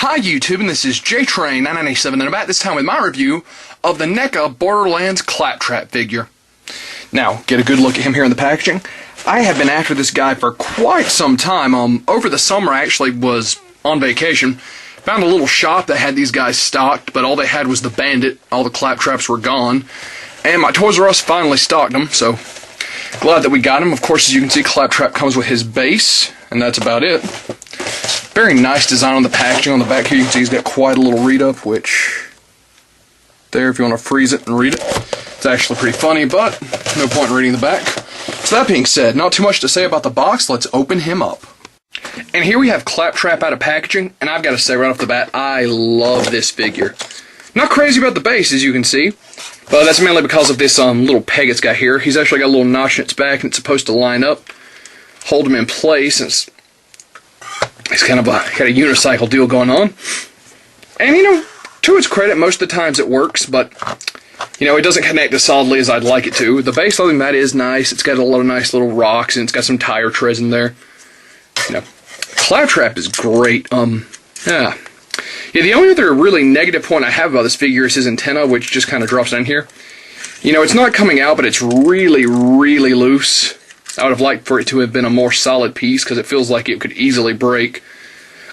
Hi YouTube, and this is JTrain997, and about this time with my review of the NECA Borderlands Claptrap figure. Now, get a good look at him here in the packaging. I have been after this guy for quite some time. Over the summer I actually was on vacation. Found a little shop that had these guys stocked, but all they had was the Bandit. All the Claptraps were gone. And my Toys R Us finally stocked them, so glad that we got him. Of course, as you can see, Claptrap comes with his base, and that's about it. Very nice design on the packaging. On the back here, you can see he's got quite a little read-up, which, there, if you want to freeze it and read it, it's actually pretty funny, but no point in reading the back. So that being said, not too much to say about the box. Let's open him up. And here we have Claptrap out of packaging, and I've got to say right off the bat, I love this figure. Not crazy about the base, as you can see, but that's mainly because of this little peg it's got here. He's actually got a little notch in its back, and it's supposed to line up, hold him in place, and it's kind of got a unicycle deal going on. And, you know, to its credit, most of the times it works, but, you know, it doesn't connect as solidly as I'd like it to. The base, other than that, is nice. It's got a lot of nice little rocks, and it's got some tire treads in there. You know, Claptrap is great. Yeah, the only other really negative point I have about this figure is his antenna, which just kind of drops down here. You know, it's not coming out, but it's really, really loose. I would have liked for it to have been a more solid piece, because it feels like it could easily break.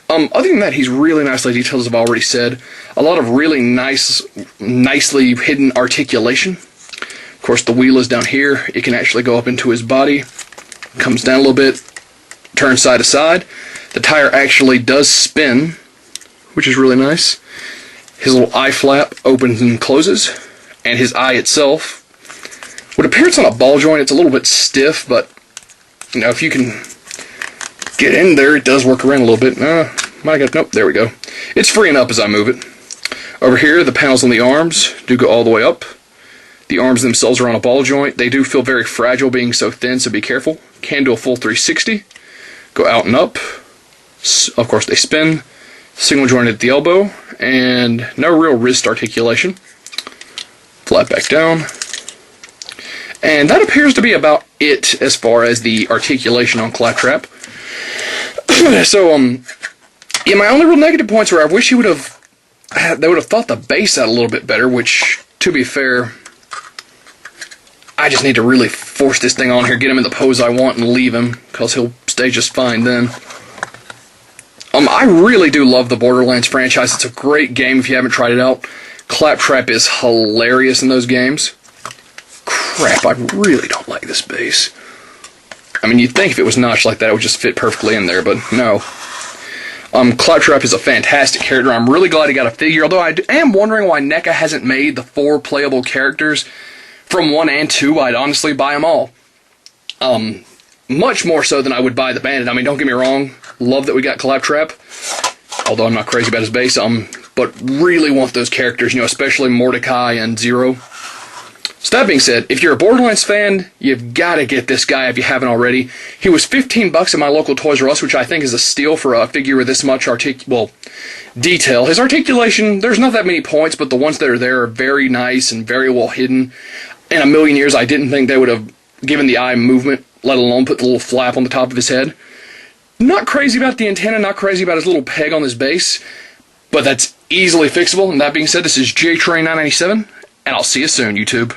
Other than that, he's really nicely detailed, as I've already said. A lot of really nicely hidden articulation. Of course, the wheel is down here. It can actually go up into his body. Comes down a little bit, turns side to side. The tire actually does spin, which is really nice. His little eye flap opens and closes, and his eye itself would appear it's on a ball joint. It's a little bit stiff, but you know, if you can get in there, it does work around a little bit. Nope, there we go. It's freeing up as I move it. Over here, the panels on the arms do go all the way up. The arms themselves are on a ball joint. They do feel very fragile being so thin, so be careful. Can do a full 360. Go out and up. Of course, they spin. Single jointed at the elbow, and no real wrist articulation. Flat back down. And that appears to be about it as far as the articulation on Claptrap. So, yeah, my only real negative points were I wish they would have thought the base out a little bit better, which, to be fair, I just need to really force this thing on here, get him in the pose I want, and leave him, because he'll stay just fine then. I really do love the Borderlands franchise. It's a great game if you haven't tried it out. Claptrap is hilarious in those games. Crap, I really don't like this base. I mean, you'd think if it was notched like that, it would just fit perfectly in there, but no. Claptrap is a fantastic character. I'm really glad he got a figure, although I am wondering why NECA hasn't made the 4 playable characters from 1 and 2. I'd honestly buy them all. Much more so than I would buy the Bandit. I mean, don't get me wrong, love that we got Claptrap, although I'm not crazy about his base, but really want those characters, you know, especially Mordecai and Zero. So that being said, if you're a Borderlands fan, you've got to get this guy if you haven't already. He was $15 at my local Toys R Us, which I think is a steal for a figure with this much detail. His articulation, there's not that many points, but the ones that are there are very nice and very well hidden. In a million years, I didn't think they would have given the eye movement, let alone put the little flap on the top of his head. Not crazy about the antenna, not crazy about his little peg on his base, but that's easily fixable. And that being said, this is JTrain997, and I'll see you soon, YouTube.